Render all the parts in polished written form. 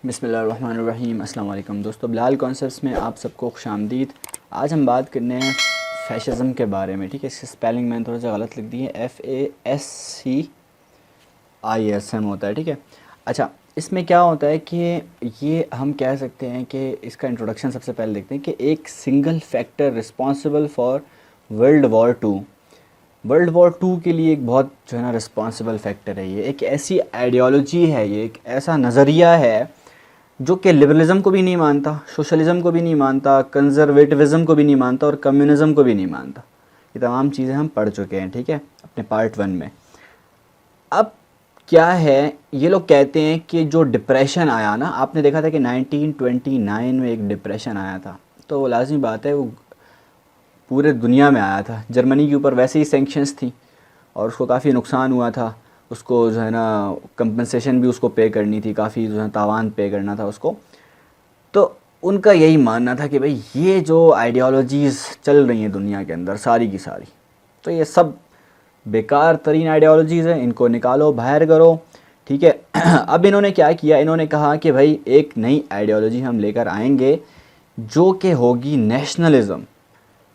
बिस्मिल्लाहिर्रहमानिर्रहीम। अस्सलाम वालेकुम दोस्तों, बिलाल कॉन्सेप्ट्स में आप सबको खुशामदीद। आज हम बात करने हैं फैशिज़म के बारे में। ठीक है, इसकी स्पेलिंग मैंने थोड़ा सा गलत लिख दी है, FASCISM होता है। ठीक है, अच्छा, इसमें क्या होता है कि ये हम कह सकते हैं कि इसका इंट्रोडक्शन सबसे पहले देखते हैं कि एक single factor responsible for world war 2 के लिए एक बहुत जो है ना रिस्पॉन्सिबल फैक्टर है। ये एक ऐसी आइडियोलॉजी है, ये एक ऐसा नज़रिया है जो कि लिबरलिज़म को भी नहीं मानता, सोशलिज़म को भी नहीं मानता, कंजर्वेटिविज़म को भी नहीं मानता और कम्युनिज़म को भी नहीं मानता। ये तमाम चीज़ें हम पढ़ चुके हैं, ठीक है, अपने पार्ट 1 में। अब क्या है, ये लोग कहते हैं कि जो डिप्रेशन आया ना, आपने देखा था कि 1929 में एक डिप्रेशन आया था, तो वो लाजमी बात है वो पूरे दुनिया में आया था। जर्मनी के ऊपर वैसे ही सैंक्शंस थी और उसको काफ़ी नुकसान हुआ था, उसको जो है ना कंपनसेशन भी उसको पे करनी थी, काफ़ी जो है तावान पे करना था उसको। तो उनका यही मानना था कि भाई ये जो आइडियोलॉजीज़ चल रही हैं दुनिया के अंदर सारी की सारी, तो ये सब बेकार तरीन आइडियोलॉजीज़ हैं, इनको निकालो, बाहर करो। ठीक है अब इन्होंने क्या किया, इन्होंने कहा कि भाई एक नई आइडियोलॉजी हम लेकर आएंगे जो कि होगी नेशनलिज़म।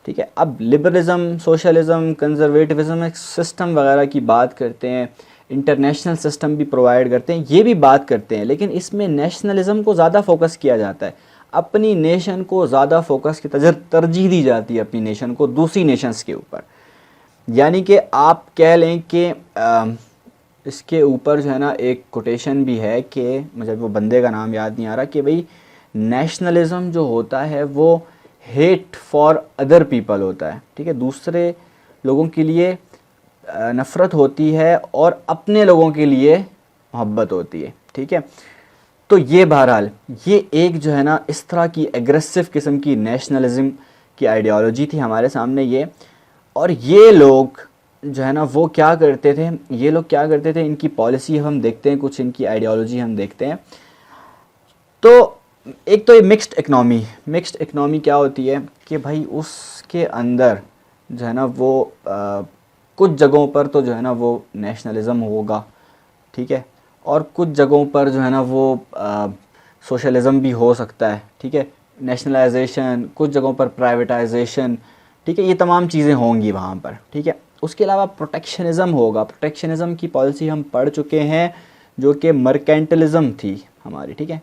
ठीक है, अब लिबरलिज़म, सोशलिज़म, कंजर्वेटिविज़म एक सिस्टम वगैरह की बात करते हैं, इंटरनेशनल सिस्टम भी प्रोवाइड करते हैं, ये भी बात करते हैं, लेकिन इसमें नेशनलिज़म को ज़्यादा फोकस किया जाता है, अपनी नेशन को ज़्यादा फोकस की तरजीह दी जाती है अपनी नेशन को दूसरी नेशंस के ऊपर। यानी कि आप कह लें कि इसके ऊपर जो है ना एक कोटेशन भी है कि मुझे वो बंदे का नाम याद नहीं आ रहा, कि भाई नेशनलिज़म जो होता है वो हेट फॉर अदर पीपल होता है। ठीक है, दूसरे लोगों के लिए नफ़रत होती है और अपने लोगों के लिए मोहब्बत होती है। ठीक है, तो ये बहरहाल ये एक जो है ना इस तरह की एग्रेसिव किस्म की नेशनलिज़म की आइडियोलॉजी थी हमारे सामने ये। और ये लोग जो है ना वो क्या करते थे, इनकी पॉलिसी हम देखते हैं, कुछ इनकी आइडियोलॉजी हम देखते हैं। तो एक तो ये मिक्स्ड इकनॉमी क्या होती है कि भाई उसके अंदर जो है ना वो कुछ जगहों पर तो जो है ना वो नेशनलिज़म होगा, ठीक है, और कुछ जगहों पर जो है ना वो सोशलिज़म भी हो सकता है। ठीक है, नेशनलाइजेशन, कुछ जगहों पर प्राइवेटाइजेशन, ठीक है, ये तमाम चीज़ें होंगी वहाँ पर। ठीक है, उसके अलावा प्रोटेक्शनिज़म होगा। प्रोटेक्शनिज़म की पॉलिसी हम पढ़ चुके हैं जो कि मर्केंटलिज़म थी हमारी। ठीक है,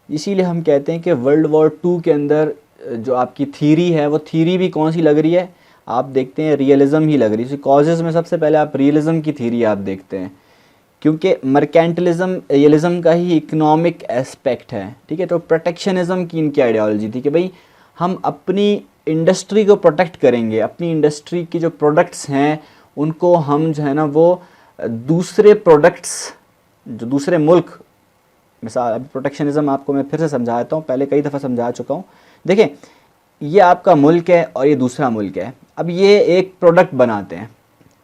इसीलिए हम कहते हैं कि वर्ल्ड वॉर 2 के अंदर जो आपकी थीरी है वो थीरी भी कौन सी लग रही है, आप देखते हैं रियलिज़म ही लग रही है। कॉजेज़ में सबसे पहले आप रियलिज़म की थीरी आप देखते हैं, क्योंकि मर्केंटलिज़म रियलिज़म का ही इकोनॉमिक एस्पेक्ट है। ठीक है, तो प्रोटेक्शनिज़म की इनकी आइडियोलॉजी थी कि भाई हम अपनी इंडस्ट्री को प्रोटेक्ट करेंगे, अपनी इंडस्ट्री की जो प्रोडक्ट्स हैं उनको हम जो है ना वो दूसरे प्रोडक्ट्स, जो दूसरे मुल्क, मिसाल अभी प्रोटेक्शनिज़म आपको मैं फिर से समझाता हूँ, पहले कई दफ़ा समझा चुका हूँ। देखें, ये आपका मुल्क है और ये दूसरा मुल्क है, अब ये एक प्रोडक्ट बनाते हैं।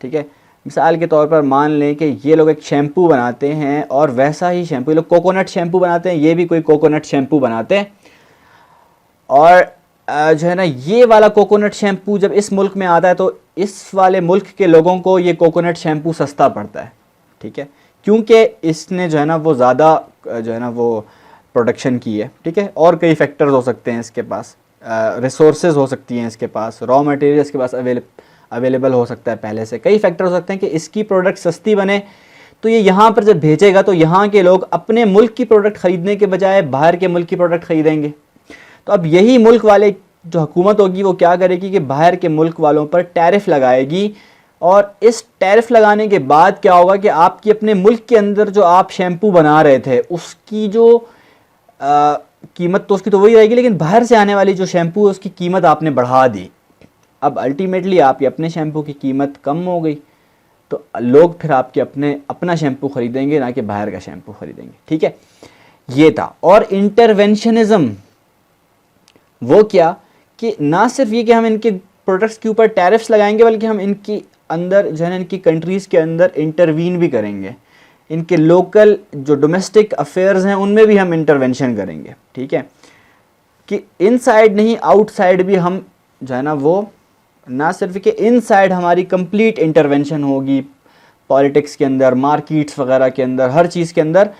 ठीक है, मिसाल के तौर पर मान लें कि ये लोग एक शैम्पू बनाते हैं और वैसा ही शैम्पू, ये लोग कोकोनट शैम्पू बनाते हैं, ये भी कोई कोकोनट शैम्पू बनाते हैं, और जो है ना ये वाला कोकोनट शैम्पू जब इस मुल्क में आता है तो इस वाले मुल्क के लोगों को ये कोकोनट शैम्पू सस्ता पड़ता है। ठीक है, क्योंकि इसने जो है ना वो ज़्यादा जो है ना वो प्रोडक्शन की है। ठीक है, और कई फैक्टर्स हो सकते हैं इसके पास, रिसोर्सेज हो सकती हैं इसके पास, रॉ मटेरियल इसके पास अवेलेबल हो सकता है पहले से, कई फैक्टर हो सकते हैं कि इसकी प्रोडक्ट सस्ती बने। तो ये यहाँ पर जब भेजेगा तो यहाँ के लोग अपने मुल्क की प्रोडक्ट ख़रीदने के बजाय बाहर के मुल्क की प्रोडक्ट ख़रीदेंगे। तो अब यही मुल्क वाले जो हुकूमत होगी वो क्या करेगी कि बाहर के मुल्क वालों पर टैरिफ लगाएगी, और इस टैरिफ लगाने के बाद क्या होगा कि आपकी अपने मुल्क के अंदर जो आप शैम्पू बना रहे थे उसकी जो कीमत तो उसकी तो वही रहेगी, लेकिन बाहर से आने वाली जो शैम्पू है उसकी कीमत आपने बढ़ा दी। अब अल्टीमेटली आपके अपने शैम्पू की कीमत कम हो गई, तो लोग फिर आपके अपना शैम्पू ख़रीदेंगे, ना कि बाहर का शैम्पू ख़रीदेंगे। ठीक है, ये था। और इंटरवेंशनिज़म वो क्या कि ना सिर्फ ये कि हम इनके प्रोडक्ट्स के ऊपर टैरिफ्स लगाएंगे, बल्कि हम इनकी अंदर जो है ना इनकी कंट्रीज़ के अंदर इंटरवीन भी करेंगे, इनके लोकल जो डोमेस्टिक अफेयर्स हैं उनमें भी हम इंटरवेंशन करेंगे। ठीक है, कि इनसाइड नहीं आउटसाइड भी हम जो है ना वो, ना सिर्फ कि इनसाइड हमारी कंप्लीट इंटरवेंशन होगी पॉलिटिक्स के अंदर, मार्केट्स वगैरह के अंदर, हर चीज़ के अंदर,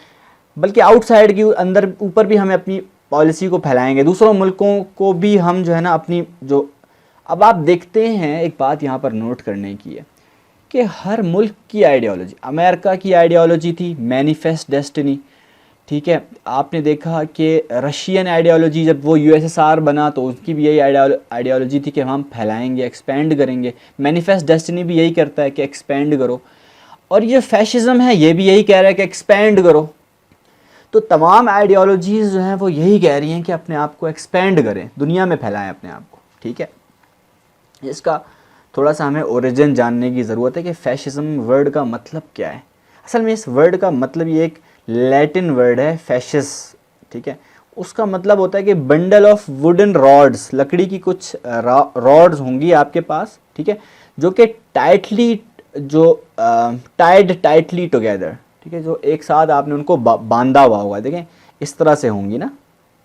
बल्कि आउटसाइड की अंदर ऊपर भी हमें अपनी पॉलिसी को फैलाएंगे, दूसरों मुल्कों को भी हम जो है ना अपनी जो, अब आप देखते हैं एक बात यहाँ पर नोट करने की है कि हर मुल्क की आइडियोलॉजी, अमेरिका की आइडियोलॉजी थी मैनिफेस्ट डेस्टिनी, ठीक है। आपने देखा कि रशियन आइडियोलॉजी जब वो यूएसएसआर बना तो उसकी भी यही आइडियोलॉजी थी कि हम फैलाएंगे, एक्सपेंड करेंगे। मैनिफेस्ट डेस्टिनी भी यही करता है कि एक्सपेंड करो, और ये फैशिज्म है ये भी यही कह रहा है कि एक्सपेंड करो। तो तमाम आइडियोलॉजीज़ जो हैं वो यही कह रही हैं कि अपने आप को एक्सपेंड करें, दुनिया में फैलाएं अपने आप को, ठीक है। इसका थोड़ा सा हमें ओरिजिन जानने की ज़रूरत है कि फैशिज्म वर्ड का मतलब क्या है। असल में इस वर्ड का मतलब ये एक लैटिन वर्ड है फैशिस, ठीक है। उसका मतलब होता है कि बंडल ऑफ वुडन रॉड्स, लकड़ी की कुछ रॉड्स होंगी आपके पास, ठीक है, जो कि टाइड टाइटली टुगेदर, ठीक है, जो एक साथ आपने उनको बांधा हुआ होगा, देखें इस तरह से होंगी ना,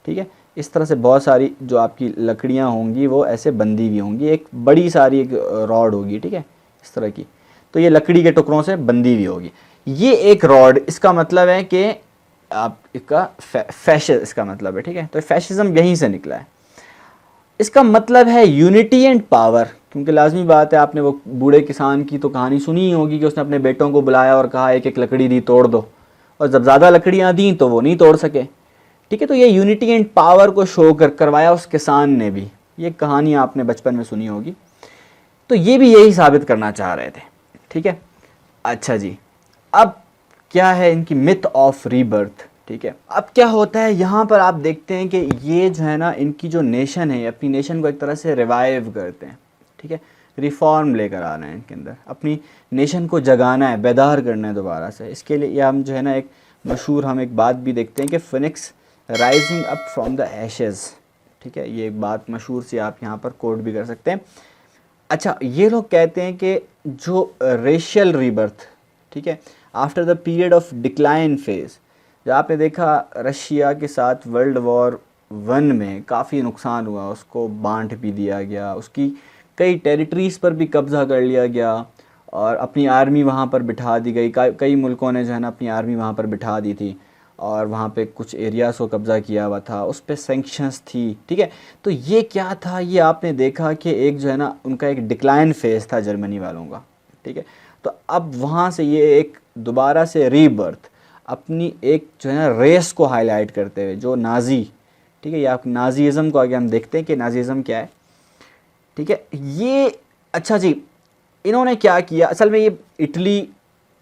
ठीक है। इस तरह से बहुत सारी जो आपकी लकड़ियाँ होंगी वो ऐसे बंधी हुई होंगी, एक बड़ी सारी एक रॉड होगी, ठीक है, इस तरह की, तो ये लकड़ी के टुकड़ों से बंधी हुई होगी। ये एक रॉड, इसका मतलब है कि आप इसका फैशिस्ट इसका मतलब है, ठीक है। तो फैशिज्म यहीं से निकला है। इसका मतलब है यूनिटी एंड पावर, क्योंकि लाजमी बात है आपने वो बूढ़े किसान की तो कहानी सुनी ही होगी कि उसने अपने बेटों को बुलाया और कहा एक एक लकड़ी दी तोड़ दो, और जब ज़्यादा लकड़ियाँ दी तो वो नहीं तोड़ सके, ठीक है। तो ये यूनिटी एंड पावर को शो करवाया उस किसान ने भी, ये कहानी आपने बचपन में सुनी होगी। तो ये भी यही साबित करना चाह रहे थे, ठीक है। अच्छा जी, अब क्या है इनकी मिथ ऑफ रीबर्थ, ठीक है। अब क्या होता है यहाँ पर आप देखते हैं कि ये जो है ना इनकी जो नेशन है, अपनी नेशन को एक तरह से रिवाइव करते हैं, ठीक है, रिफॉर्म लेकर आ रहे हैं इनके अंदर, अपनी नेशन को जगाना है, बेदार करना है दोबारा से। इसके लिए हम जो है ना एक मशहूर हम एक बात भी देखते हैं कि Phoenix rising up from the ashes, ठीक है, ये एक बात मशहूर सी आप यहाँ पर कोट भी कर सकते हैं। अच्छा, ये लोग कहते हैं कि जो रेशियल रीबर्थ, ठीक है, after the period of decline phase, जो आपने देखा रशिया के साथ वर्ल्ड वॉर 1 में काफ़ी नुकसान हुआ, उसको बांट भी दिया गया, उसकी कई टेरिटरीज़ पर भी कब्ज़ा कर लिया गया और अपनी आर्मी वहाँ पर बिठा दी गई। कई मुल्कों ने जो है ना अपनी आर्मी वहाँ पर बिठा दी थी और वहाँ पे कुछ एरियाज़ को कब्ज़ा किया हुआ था, उस पर सेंक्शंस थी, ठीक है। तो ये क्या था, ये आपने देखा कि एक जो है ना उनका एक डिक्लाइन फेज़ था जर्मनी वालों का, ठीक है। तो अब वहाँ से ये एक दोबारा से रीबर्थ, अपनी एक जो है ना रेस को हाईलाइट करते हुए, जो नाजी, ठीक है, या आप नाजीज़म को आगे हम देखते हैं कि नाजीज़म क्या है, ठीक है। ये अच्छा जी, इन्होंने क्या किया, असल में ये इटली,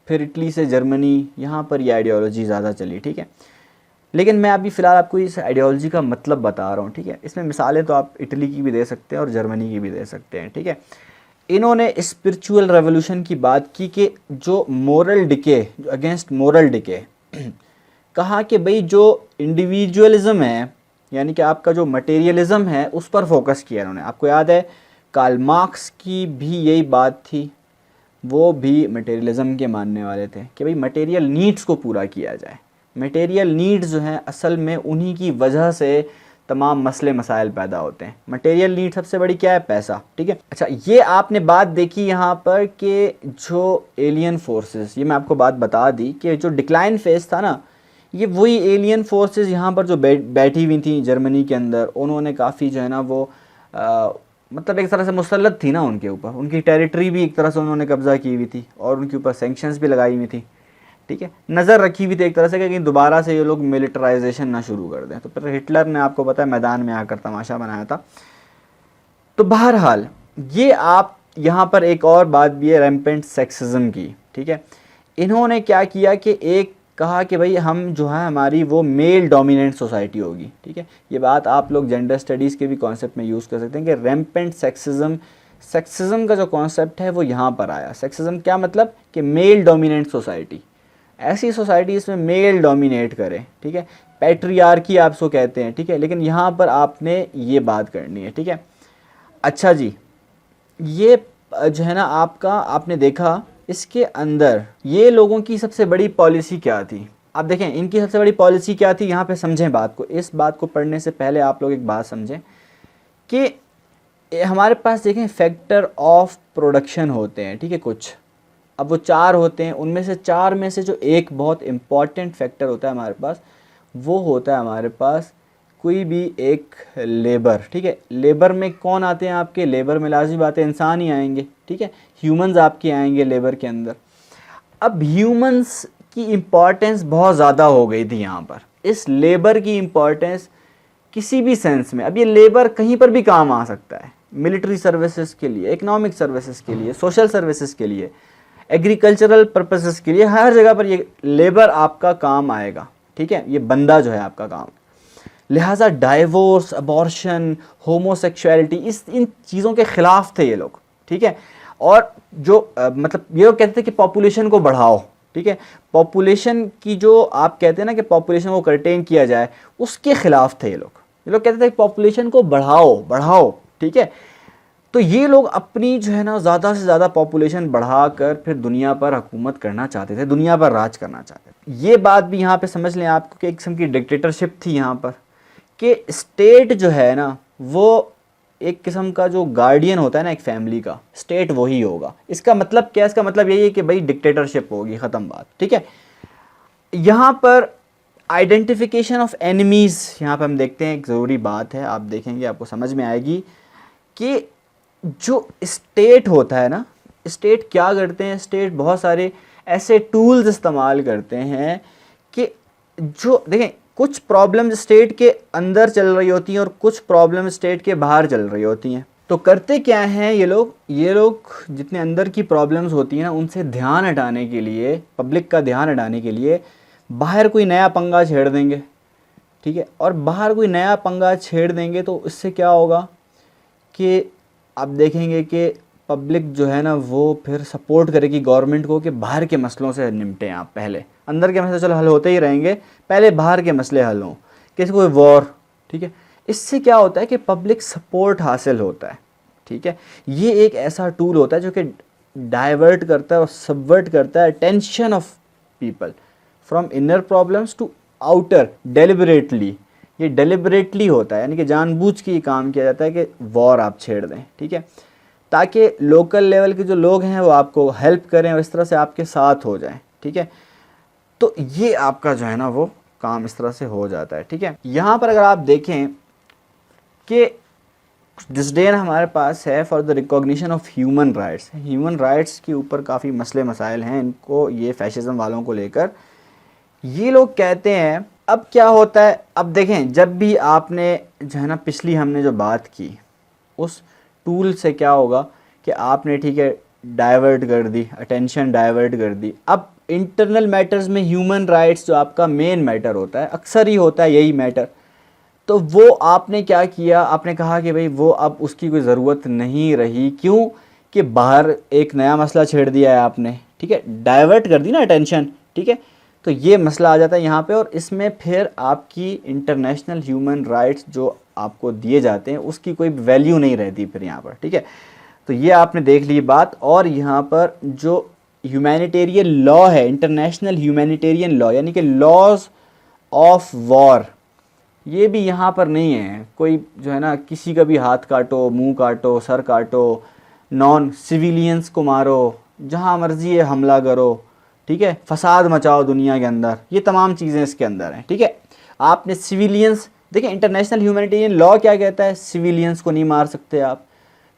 फिर इटली से जर्मनी, यहाँ पर ये आइडियोलॉजी ज़्यादा चली, ठीक है। लेकिन मैं अभी फ़िलहाल आपको इस आइडियोलॉजी का मतलब बता रहा हूँ, ठीक है। इसमें मिसालें तो आप इटली की भी दे सकते हैं और जर्मनी की भी दे सकते हैं, ठीक है। इन्होंने स्पिरिचुअल रेवोल्यूशन की बात की कि जो मोरल डिके, जो अगेंस्ट मोरल डिके, कहा कि भाई जो इंडिविजुअलिज्म है, यानी कि आपका जो मटेरियलिज्म है उस पर फोकस किया इन्होंने। आपको याद है कार्ल मार्क्स की भी यही बात थी, वो भी मटेरियलिज्म के मानने वाले थे कि भाई मटेरियल नीड्स को पूरा किया जाए। मटेरियल नीड्स जो हैं असल में उन्हीं की वजह से तमाम मसले मसाइल पैदा होते हैं। मटेरियल नीड सबसे बड़ी क्या है, पैसा, ठीक है। अच्छा, ये आपने बात देखी यहाँ पर कि जो एलियन फोर्सेस, ये मैं आपको बात बता दी कि जो डिक्लाइन फेज था ना, ये वही एलियन फोर्सेस यहाँ पर जो बैठी हुई थी जर्मनी के अंदर, उन्होंने काफ़ी जो है ना वो मतलब एक तरह से मुसल्लत थी ना उनके ऊपर, उनकी टेरिटरी भी एक तरह से उन्होंने कब्ज़ा की हुई थी और उनके ऊपर सैंक्शंस भी लगाई हुई थी, ठीक है, नज़र रखी हुई थी एक तरह से कि कहीं दोबारा से ये लोग मिलिटराइजेशन ना शुरू कर दें। तो फिर हिटलर ने आपको पता है मैदान में आकर तमाशा बनाया था। तो बहरहाल ये आप यहाँ पर एक और बात भी है रैम्पेंट सेक्सिज्म की, ठीक है। इन्होंने क्या किया कि एक कहा कि भाई हम जो है हमारी वो मेल डोमिनेंट सोसाइटी होगी, ठीक है। ये बात आप लोग जेंडर स्टडीज़ के भी कॉन्सेप्ट में यूज़ कर सकते हैं कि रैम्पेंट सेक्सिज्म, सेक्सिज्म का जो कॉन्सेप्ट है वो यहाँ पर आया। सेक्सिज्म क्या मतलब कि मेल डोमिनेंट सोसाइटी, ऐसी सोसाइटी इसमें मेल डोमिनेट करे, ठीक है, पैट्रियार्की आप उसको कहते हैं, ठीक है। लेकिन यहाँ पर आपने ये बात करनी है, ठीक है। अच्छा जी, ये जो है ना आपका, आपने देखा इसके अंदर ये लोगों की सबसे बड़ी पॉलिसी क्या थी। आप देखें इनकी सबसे बड़ी पॉलिसी क्या थी, यहाँ पे समझें बात को। इस बात को पढ़ने से पहले आप लोग एक बात समझें कि हमारे पास देखें फैक्टर ऑफ प्रोडक्शन होते हैं, ठीक है, कुछ, अब वो 4 होते हैं, उनमें से 4 में से जो एक बहुत इम्पॉर्टेंट फैक्टर होता है हमारे पास, वो होता है हमारे पास कोई भी एक लेबर। ठीक है, लेबर में कौन आते हैं आपके? लेबर में लाज़मी बात है इंसान ही आएंगे। ठीक है, ह्यूमंस आपके आएंगे लेबर के अंदर। अब ह्यूमंस की इम्पॉर्टेंस बहुत ज़्यादा हो गई थी यहाँ पर, इस लेबर की इम्पॉर्टेंस किसी भी सेंस में। अब ये लेबर कहीं पर भी काम आ सकता है, मिलिट्री सर्विसेज के लिए, इकोनॉमिक सर्विसेज के लिए, सोशल सर्विसेज के लिए, एग्रीकल्चरल पर्पसेस के लिए, हर जगह पर ये लेबर आपका काम आएगा। ठीक है, ये बंदा जो है आपका काम। लिहाजा डाइवोर्स, अबॉर्शन, होमोसेक्सुअलिटी, इन चीज़ों के ख़िलाफ़ थे ये लोग। ठीक है, और जो मतलब ये लोग कहते थे कि पॉपुलेशन को बढ़ाओ। ठीक है, पॉपुलेशन की जो आप कहते हैं ना कि पॉपुलेशन को कर्टेन किया जाए, उसके ख़िलाफ़ थे ये लोग। कहते थे कि पॉपुलेशन को बढ़ाओ बढ़ाओ। ठीक है, तो ये लोग अपनी जो है ना ज़्यादा से ज़्यादा पॉपुलेशन बढ़ाकर फिर दुनिया पर हुकूमत करना चाहते थे, दुनिया पर राज करना चाहते थे। ये बात भी यहाँ पे समझ लें आपको कि एक किस्म की डिक्टेटरशिप थी यहाँ पर, कि स्टेट जो है ना वो एक किस्म का जो गार्डियन होता है ना एक फैमिली का, स्टेट वही होगा। इसका मतलब क्या है? इसका मतलब यही है कि भाई डिक्टेटरशिप होगी, ख़त्म बात। ठीक है, यहाँ पर आइडेंटिफिकेशन ऑफ एनिमीज़, यहाँ पर हम देखते हैं एक ज़रूरी बात है, आप देखेंगे आपको समझ में आएगी कि जो स्टेट होता है ना, स्टेट क्या करते हैं? स्टेट बहुत सारे ऐसे टूल्स इस्तेमाल करते हैं कि जो देखें, कुछ प्रॉब्लम स्टेट के अंदर चल रही होती हैं और कुछ प्रॉब्लम स्टेट के बाहर चल रही होती हैं। तो करते क्या हैं ये लोग जितने अंदर की प्रॉब्लम्स होती हैं ना, उनसे ध्यान हटाने के लिए, पब्लिक का ध्यान हटाने के लिए बाहर कोई नया पंगा छेड़ देंगे। ठीक है, और बाहर कोई नया पंगा छेड़ देंगे तो इससे क्या होगा कि आप देखेंगे कि पब्लिक जो है ना वो फिर सपोर्ट करेगी गवर्नमेंट को कि बाहर के मसलों से निपटें आप। पहले अंदर के मसले चलो हल होते ही रहेंगे, पहले बाहर के मसले हल हों, किसी कोई वॉर। ठीक है, इससे क्या होता है कि पब्लिक सपोर्ट हासिल होता है। ठीक है, ये एक ऐसा टूल होता है जो कि डाइवर्ट करता है और सबवर्ट करता है attention of people from inner problems to outer deliberately. ये डेलिबरेटली होता है, यानी कि जानबूझ के ये काम किया जाता है कि वॉर आप छेड़ दें। ठीक है, ताकि लोकल लेवल के जो लोग हैं वो आपको हेल्प करें और इस तरह से आपके साथ हो जाएं। ठीक है, तो ये आपका जो है ना वो काम इस तरह से हो जाता है। ठीक है, यहाँ पर अगर आप देखें कि डिसडेन हमारे पास है for the recognition of human rights. Human rights के ऊपर काफ़ी मसले मसाइल हैं इनको, ये फैशिज़म वालों को लेकर। ये लोग कहते हैं, अब क्या होता है, अब देखें जब भी आपने जो है ना पिछली हमने जो बात की उस टूल से क्या होगा कि आपने ठीक है डाइवर्ट कर दी, अटेंशन डाइवर्ट कर दी। अब इंटरनल मैटर्स में ह्यूमन राइट्स जो आपका मेन मैटर होता है, अक्सर ही होता है यही मैटर, तो वो आपने क्या किया, आपने कहा कि भाई वो अब उसकी कोई ज़रूरत नहीं रही। क्यों? कि बाहर एक नया मसला छेड़ दिया है आपने। ठीक है, डाइवर्ट कर दी ना अटेंशन। ठीक है, तो ये मसला आ जाता है यहाँ पे, और इसमें फिर आपकी इंटरनेशनल ह्यूमन राइट्स जो आपको दिए जाते हैं उसकी कोई वैल्यू नहीं रहती फिर यहाँ पर। ठीक है, तो ये आपने देख ली बात। और यहाँ पर जो ह्यूमैनिटेरियन लॉ है, इंटरनेशनल ह्यूमैनिटेरियन लॉ, यानी कि लॉज ऑफ वॉर, ये भी यहाँ पर नहीं है। कोई जो है ना किसी का भी हाथ काटो, मुंह काटो, सर काटो, नॉन सिविलियंस को मारो, जहाँ मर्जी है हमला करो। ठीक है, फसाद मचाओ दुनिया के अंदर, ये तमाम चीज़ें इसके अंदर हैं। ठीक है, आपने सिविलियंस देखिए, इंटरनेशनल ह्यूमैनिटेरियन लॉ क्या कहता है, सिविलियंस को नहीं मार सकते आप।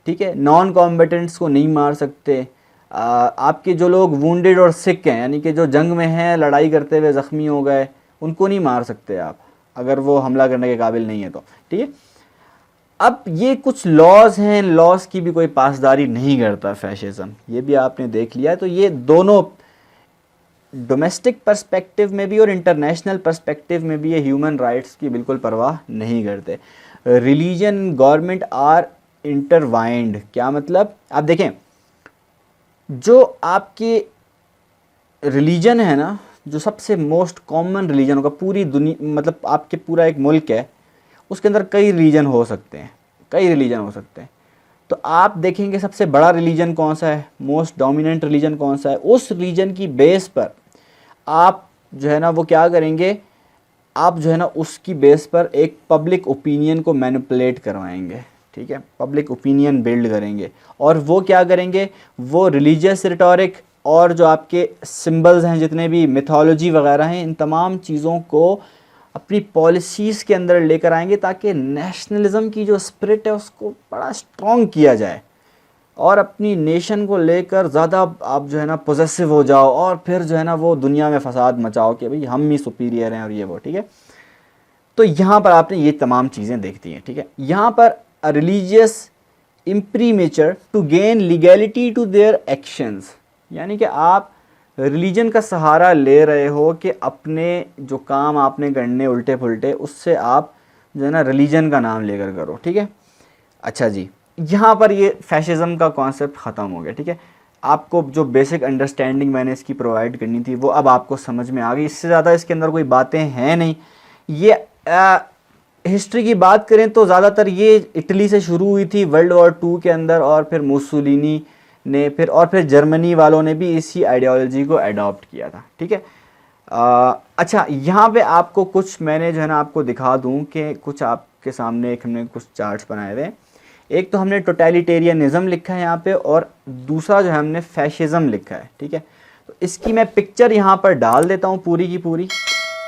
ठीक है, नॉन कॉम्बेटेंट्स को नहीं मार सकते। आपके जो लोग वुंडेड और सिक हैं, यानी कि जो जंग में हैं, लड़ाई करते हुए ज़ख्मी हो गए, उनको नहीं मार सकते आप अगर वो हमला करने के काबिल नहीं है तो। ठीक है, अब ये कुछ लॉज हैं, लॉज की भी कोई पासदारी नहीं करता फैशिज्म, ये भी आपने देख लिया है। तो ये दोनों डोमेस्टिक पर्सपेक्टिव में भी और इंटरनेशनल पर्सपेक्टिव में भी ये ह्यूमन राइट्स की बिल्कुल परवाह नहीं करते। रिलीजन गवर्नमेंट आर इंटरवाइंड, क्या मतलब, आप देखें जो आपके रिलीजन है ना, जो सबसे मोस्ट कॉमन रिलीजन होगा पूरी दुनिया, मतलब आपके पूरा एक मुल्क है, उसके अंदर कई रिलीजन हो सकते हैं, कई रिलीजन हो सकते हैं। तो आप देखेंगे सबसे बड़ा रिलीजन कौन सा है, मोस्ट डोमिनेंट रिलीजन कौन सा है, उस रिलीजन की बेस पर आप जो है ना वो क्या करेंगे, आप जो है ना उसकी बेस पर एक पब्लिक ओपिनियन को मैनिपुलेट करवाएंगे। ठीक है, पब्लिक ओपिनियन बिल्ड करेंगे, और वो क्या करेंगे, वो रिलीजियस रिटोरिक और जो आपके सिंबल्स हैं, जितने भी मिथोलॉजी वगैरह हैं, इन तमाम चीज़ों को अपनी पॉलिसीज़ के अंदर लेकर आएंगे ताकि नेशनलिज़म की जो स्पिरिट है उसको बड़ा स्ट्रॉन्ग किया जाए और अपनी नेशन को लेकर ज़्यादा आप जो है ना पोजेसिव हो जाओ और फिर जो है ना वो दुनिया में फसाद मचाओ कि भाई हम ही सुपीरियर हैं और ये वो, ठीक है। तो यहाँ पर आपने ये तमाम चीज़ें देखती हैं, ठीक है। यहाँ पर religious imprimatur to gain legality to their actions, यानी कि आप रिलीजन का सहारा ले रहे हो कि अपने जो काम आपने करने उल्टे पुल्टे, उससे आप जो है ना रिलीजन का नाम लेकर करो, ठीक है। अच्छा जी, यहाँ पर ये फैशिज़म का कॉन्सेप्ट ख़त्म हो गया, ठीक है। आपको जो बेसिक अंडरस्टैंडिंग मैंने इसकी प्रोवाइड करनी थी वो अब आपको समझ में आ गई। इससे ज़्यादा इसके अंदर कोई बातें हैं नहीं। ये हिस्ट्री की बात करें तो ज़्यादातर ये इटली से शुरू हुई थी वर्ल्ड वॉर 2 के अंदर, और फिर मुसोलिनी ने फिर जर्मनी वालों ने भी इसी आइडियोलॉजी को अडॉप्ट किया था, ठीक है। अच्छा, यहाँ पे आपको कुछ मैंने जो है ना आपको दिखा दूँ कि कुछ आपके सामने एक हमने कुछ चार्ट्स बनाए हुए हैं। एक तो हमने टोटलिटेरियनिज़म लिखा है यहाँ पे, और दूसरा जो है हमने फैशिज़म लिखा है, ठीक है। तो इसकी मैं पिक्चर यहाँ पर डाल देता हूँ पूरी की पूरी,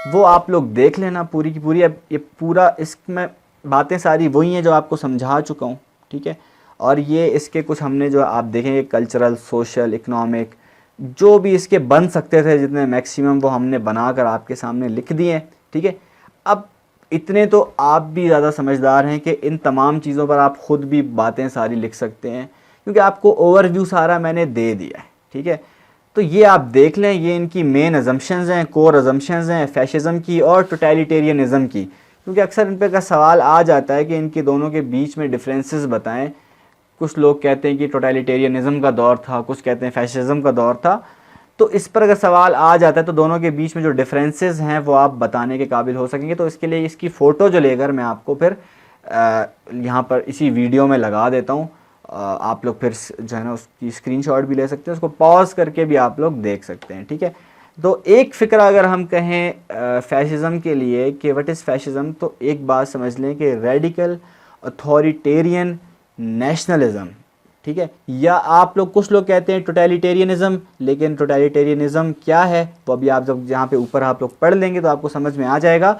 वो आप लोग देख लेना पूरी की पूरी। अब ये पूरा इसमें बातें सारी वही हैं जो आपको समझा चुका हूँ, ठीक है। और ये इसके कुछ हमने जो आप देखेंगे कल्चरल, सोशल, इकोनॉमिक, जो भी इसके बन सकते थे जितने मैक्सिमम, वो हमने बनाकर आपके सामने लिख दिए, ठीक है। अब इतने तो आप भी ज़्यादा समझदार हैं कि इन तमाम चीज़ों पर आप ख़ुद भी बातें सारी लिख सकते हैं, क्योंकि आपको ओवरव्यू सारा मैंने दे दिया है, ठीक है। तो ये आप देख लें, ये इनकी मेन अजम्पशंस हैं, कोर अजम्पशंस हैं फैशिज़म की और टोटलिटेरियनिज़म की, क्योंकि अक्सर इन पर का सवाल आ जाता है कि इनके दोनों के बीच में डिफरेंसेस बताएं। कुछ लोग कहते हैं कि टोटलिटेरियनिज़म का दौर था, कुछ कहते हैं फैशिज़म का दौर था। तो इस पर अगर सवाल आ जाता है तो दोनों के बीच में जो डिफरेंसेस हैं वो आप बताने के काबिल हो सकेंगे। तो इसके लिए इसकी फ़ोटो जो लेकर मैं आपको फिर यहाँ पर इसी वीडियो में लगा देता हूँ। आप लोग फिर जो है ना उसकी स्क्रीनशॉट भी ले सकते हैं, उसको पॉज करके भी आप लोग देख सकते हैं, ठीक है। तो एक फ़िक्र अगर हम कहें फैशिज़म के लिए कि व्हाट इज़ फैशिज़म, तो एक बात समझ लें कि रेडिकल अथॉरिटेरियन नेशनलिज़म, ठीक है। या आप लोग, कुछ लोग कहते हैं टोटलिटेरियनिज़म, लेकिन टोटलिटेरियनिज़म क्या है वो अभी आप जब यहाँ पे ऊपर आप लोग पढ़ लेंगे तो आपको समझ में आ जाएगा।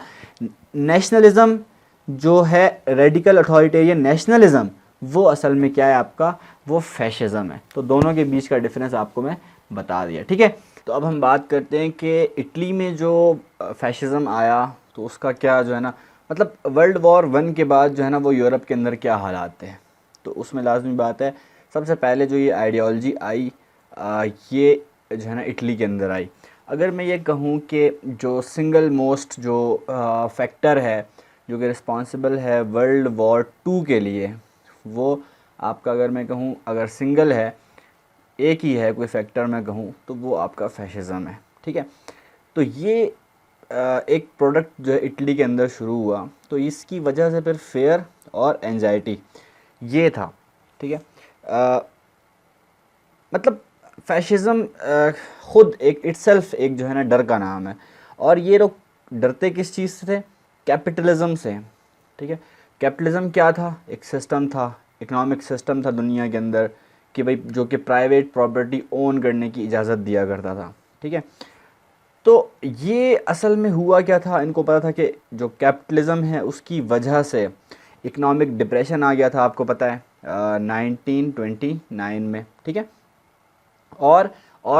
नेशनलिज़म जो है, रेडिकल अथॉरिटेरियन नेशनलिज़म, वो असल में क्या है आपका, वो फैशिज़म है। तो दोनों के बीच का डिफरेंस आपको मैं बता दिया, ठीक है। तो अब हम बात करते हैं कि इटली में जो फैशिज़म आया तो उसका क्या जो है ना, मतलब वर्ल्ड वॉर 1 के बाद जो है ना वो यूरोप के अंदर क्या हालात थे। तो उसमें लाजमी बात है, सबसे पहले जो ये आइडियोलॉजी आई ये जो है ना इटली के अंदर आई। अगर मैं ये कहूँ कि जो सिंगल मोस्ट जो फैक्टर है जो कि रिस्पॉन्सिबल है वर्ल्ड वॉर 2 के लिए, वो आपका, अगर मैं कहूँ अगर सिंगल है, एक ही है कोई फैक्टर मैं कहूँ, तो वो आपका फैशिज़म है, ठीक है। तो ये एक प्रोडक्ट जो है इटली के अंदर शुरू हुआ, तो इसकी वजह से फिर फेयर और एंजाइटी ये था, ठीक है। मतलब फैशिज़म ख़ुद एक इटसेल्फ एक जो है ना डर का नाम है। और ये लोग डरते किस चीज़ से थे? कैपिटलिज़म से, ठीक है। कैपिटलिज़म क्या था? एक सिस्टम था, इकोनॉमिक सिस्टम था दुनिया के अंदर कि भाई जो कि प्राइवेट प्रॉपर्टी ओन करने की इजाज़त दिया करता था, ठीक है। तो ये असल में हुआ क्या था, इनको पता था कि जो कैपिटलिज़म है उसकी वजह से इकोनॉमिक डिप्रेशन आ गया था, आपको पता है 1929 में, ठीक है। और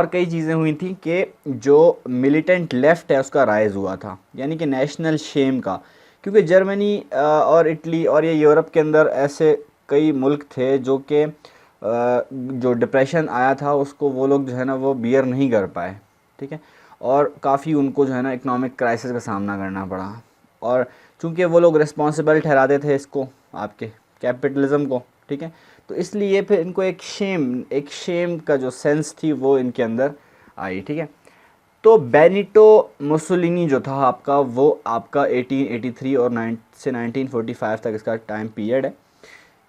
कई चीज़ें हुई थी कि जो मिलिटेंट लेफ़्ट है उसका राइज़ हुआ था, यानी कि नेशनल शेम का, क्योंकि जर्मनी और इटली और ये यूरोप के अंदर ऐसे कई मुल्क थे जो कि जो डिप्रेशन आया था उसको वो लोग जो है ना वो बियर नहीं कर पाए, ठीक है। और काफ़ी उनको जो है ना इकोनॉमिक क्राइसिस का सामना करना पड़ा, और चूँकि वो लोग रिस्पॉन्सिबल ठहराते थे इसको, आपके कैपिटलिज़म को, ठीक है। तो इसलिए फिर इनको एक शेम का जो सेंस थी वो इनके अंदर आई, ठीक है। तो बेनिटो मुसोलिनी जो था आपका, वो आपका 1883 और 1945 तक इसका टाइम पीरियड है।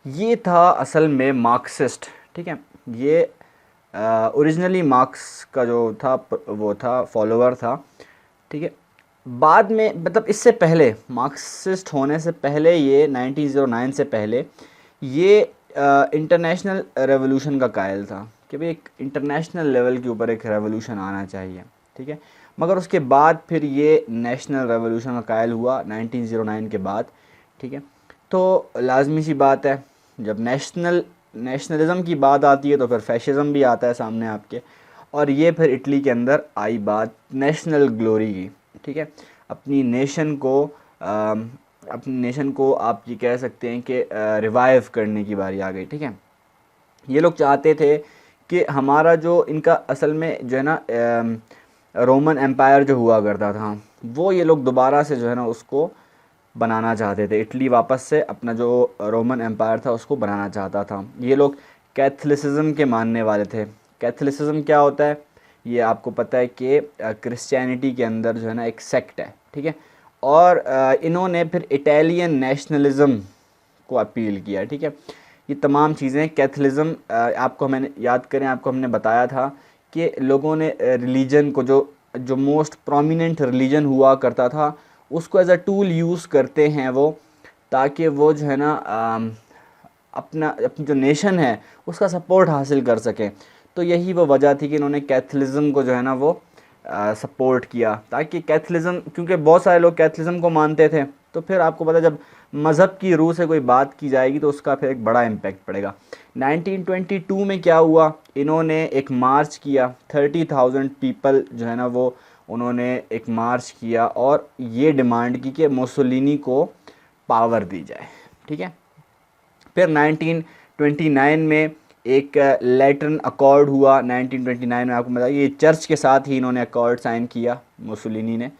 ये था असल में मार्क्सिस्ट, ठीक है। ये ओरिजिनली मार्क्स का जो था वो था फॉलोअर था, ठीक है। बाद में, मतलब इससे पहले, मार्क्सिस्ट होने से पहले, ये 1909 से पहले ये इंटरनेशनल रेवोल्यूशन का कायल था, कि भाई एक इंटरनेशनल लेवल के ऊपर एक रेवोल्यूशन आना चाहिए, ठीक है। मगर उसके बाद फिर ये नेशनल रेवोल्यूशन का कायल हुआ 1909 के बाद, ठीक है। तो लाजमी सी बात है, जब नेशनलिज़म की बात आती है तो फिर फैशिज़म भी आता है सामने आपके, और ये फिर इटली के अंदर आई बात नेशनल ग्लोरी की, ठीक है। अपनी नेशन को आप ये कह सकते हैं कि रिवाइव करने की बारी आ गई, ठीक है। ये लोग चाहते थे कि हमारा जो इनका असल में जो है ना रोमन एम्पायर जो हुआ करता था, वो ये लोग दोबारा से जो है ना उसको बनाना चाहते थे। इटली वापस से अपना जो रोमन एम्पायर था उसको बनाना चाहता था। ये लोग कैथलिसिज्म के मानने वाले थे। कैथलिसिज्म क्या होता है, ये आपको पता है कि क्रिश्चियनिटी के अंदर जो है ना एक सेक्ट है, ठीक है। और इन्होंने फिर इटालियन नेशनलिज्म को अपील किया, ठीक है। ये तमाम चीज़ें कैथलिज्म, आपको मैंने याद करें, आपको हमने बताया था कि लोगों ने रिलीजन को जो मोस्ट प्रोमिनेंट रिलीजन हुआ करता था उसको एज अ टूल यूज़ करते हैं वो, ताकि वो जो है ना अपनी जो नेशन है उसका सपोर्ट हासिल कर सकें। तो यही वो वजह थी कि इन्होंने कैथलिज्म को जो है ना वो सपोर्ट किया, ताकि कैथलिज्म, क्योंकि बहुत सारे लोग कैथलिज्म को मानते थे, तो फिर आपको पता जब मज़हब की रूह से कोई बात की जाएगी तो उसका फिर एक बड़ा इम्पैक्ट पड़ेगा। 1922 में क्या हुआ, इन्होंने एक मार्च किया, 30,000 पीपल जो है ना वो उन्होंने एक मार्च किया और ये डिमांड की कि मुसोलिनी को पावर दी जाए, ठीक है। फिर 1929 में एक लेटरन अकॉर्ड हुआ। 1929 में आपको बताया ये चर्च के साथ ही इन्होंने अकॉर्ड साइन किया मुसोलिनी ने,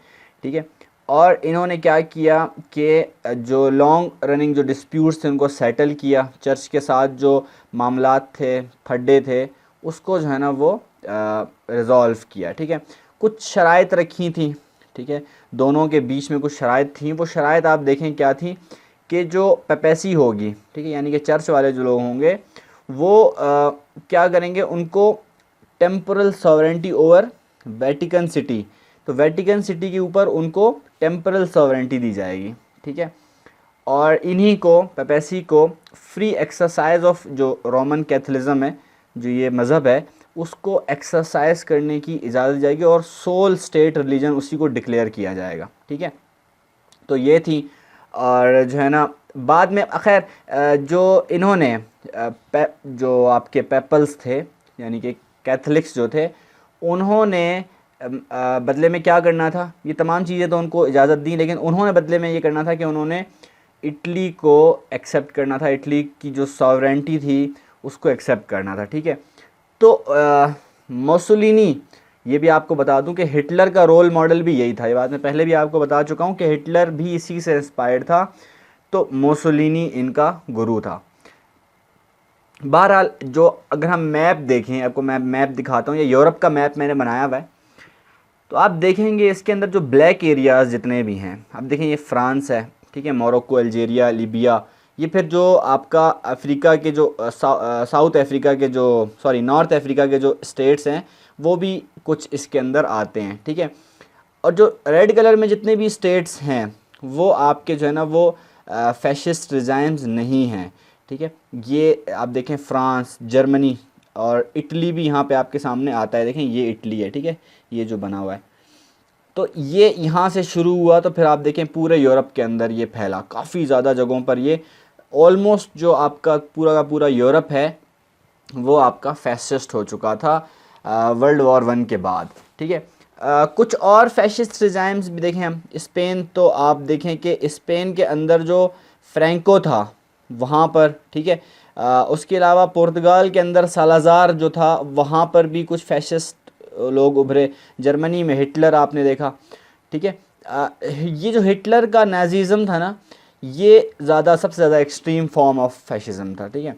ठीक है। और इन्होंने क्या किया कि जो लॉन्ग रनिंग जो डिस्प्यूट्स थे उनको सेटल किया, चर्च के साथ जो मामलात थे, फड्डे थे, उसको जो है ना वो रिज़ॉल्व किया, ठीक है। कुछ शराइत रखी थी, ठीक है, दोनों के बीच में कुछ शराइत थी। वो शराइत आप देखें क्या थी कि जो पेपेसी होगी, ठीक है, यानी कि चर्च वाले जो लोग होंगे वो क्या करेंगे, उनको temporal sovereignty over Vatican city, तो वेटिकन सिटी के ऊपर उनको टेम्पोरल सॉवरेंटी दी जाएगी, ठीक है। और इन्हीं को पेपेसी को फ्री एक्सरसाइज ऑफ जो रोमन कैथलिज्म है, जो ये मज़हब है, उसको एक्सरसाइज करने की इजाज़त दी जाएगी और सोल स्टेट रिलीजन उसी को डिक्लेयर किया जाएगा, ठीक है। तो ये थी। और जो है ना बाद में खैर जो इन्होंने जो आपके पेपल्स थे यानी कि कैथलिक्स जो थे, उन्होंने बदले में क्या करना था, ये तमाम चीज़ें तो उनको इजाज़त दी, लेकिन उन्होंने बदले में ये करना था कि उन्होंने इटली को एक्सेप्ट करना था, इटली की जो सॉवरेंटी थी उसको एक्सेप्ट करना था, ठीक है। तो मुसोलिनी, ये भी आपको बता दूं कि हिटलर का रोल मॉडल भी यही था, ये बात मैं पहले भी आपको बता चुका हूं कि हिटलर भी इसी से इंस्पायर्ड था, तो मुसोलिनी इनका गुरु था। बहरहाल जो अगर हम मैप देखें, आपको मैप दिखाता हूँ, ये यूरोप का मैप मैंने बनाया हुआ है, तो आप देखेंगे इसके अंदर जो ब्लैक एरियाज़ जितने भी हैं, आप देखें ये फ्रांस है, ठीक है, मोरक्को, अल्जीरिया, लीबिया, ये फिर जो आपका अफ्रीका के जो साउथ अफ्रीका के जो नॉर्थ अफ्रीका के जो स्टेट्स हैं वो भी कुछ इसके अंदर आते हैं, ठीक है। और जो रेड कलर में जितने भी स्टेट्स हैं वो आपके जो है ना वो फैशिस्ट रिजाइम्स नहीं हैं, ठीक है। ये आप देखें फ्रांस, जर्मनी और इटली भी यहाँ पे आपके सामने आता है, देखें ये इटली है, ठीक है, ये जो बना हुआ है, तो ये यहाँ से शुरू हुआ, तो फिर आप देखें पूरे यूरोप के अंदर ये फैला, काफ़ी ज़्यादा जगहों पर ये ऑलमोस्ट जो आपका पूरा का पूरा यूरोप है वो आपका फैसिस्ट हो चुका था वर्ल्ड वॉर 1 के बाद, ठीक है। कुछ और फैशिस्ट रिजाइम्स भी देखें हम, स्पेन, तो आप देखें कि स्पेन के अंदर जो फ्रैंको था वहाँ पर, ठीक है, उसके अलावा पुर्तगाल के अंदर सालाज़ार जो था वहाँ पर भी कुछ फैशिस्ट लोग उभरे, जर्मनी में हिटलर आपने देखा, ठीक है। ये जो हिटलर का नाज़िज़म था ना, ये सबसे ज़्यादा एक्सट्रीम फॉर्म ऑफ फैशिज़म था, ठीक है।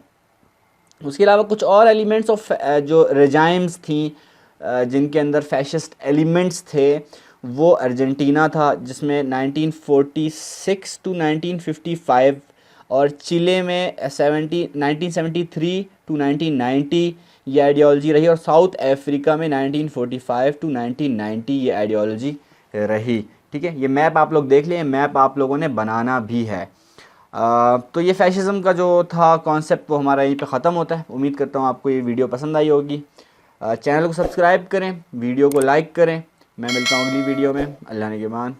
उसके अलावा कुछ और एलिमेंट्स ऑफ जो रिजाइम्स थी जिनके अंदर फैशिस्ट एलिमेंट्स थे, वो अर्जेंटीना था जिसमें 1946 टू 1955, और चिले में 1973 टू 1990 ये आइडियोलॉजी रही, और साउथ अफ्रीका में 1945 टू 1990 ये आइडियोलॉजी रही, ठीक है। ये मैप आप लोग देख लें, मैप आप लोगों ने बनाना भी है। तो ये फैशिज़म का जो था कॉन्सेप्ट वो हमारा यहीं पे ख़त्म होता है। उम्मीद करता हूँ आपको ये वीडियो पसंद आई होगी। चैनल को सब्सक्राइब करें, वीडियो को लाइक करें। मैं मिलता हूँ अगली वीडियो में। अल्लाह ने के मान।